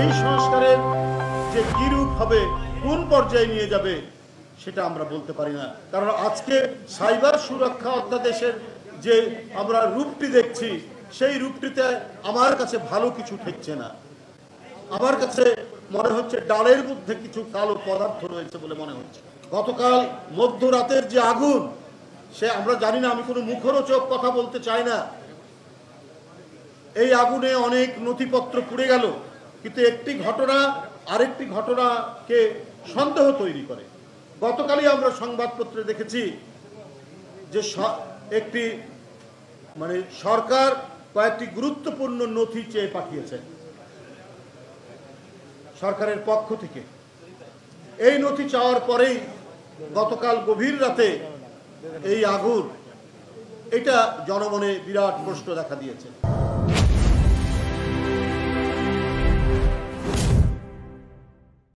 এই সংস্কারের যে কি রূপ হবে, কোন পর্যায়ে নিয়ে যাবে, সেটা আমরা বলতে পারি না। কারণ আজকে সাইবার সুরক্ষা অধ্যাদেশের যে আমরা রূপটি দেখছি, সেই রূপটিতে আমার কাছে ভালো কিছু ঠেকছে না। আমার কাছে মনে হচ্ছে ডালের মধ্যে কিছু কালো পদার্থ রয়েছে বলে মনে হচ্ছে। গতকাল মধ্যরাতের যে আগুন, সে আমরা জানি না, আমি কোনো মুখরোচক কথা বলতে চাই না। এই আগুনে অনেক নথিপত্র পুড়ে গেল, কিন্তু একটি ঘটনা আরেকটি ঘটনাকে সন্দেহ তৈরি করে। গতকালই আমরা সংবাদপত্রে দেখেছি যে একটি সরকার কয়েকটি গুরুত্বপূর্ণ নথি চেয়ে পাঠিয়েছে সরকারের পক্ষ থেকে। এই নথি চাওয়ার পরেই গতকাল গভীর রাতে এই আগুন, এটা জনমনে বিরাট প্রশ্ন দেখা দিয়েছে।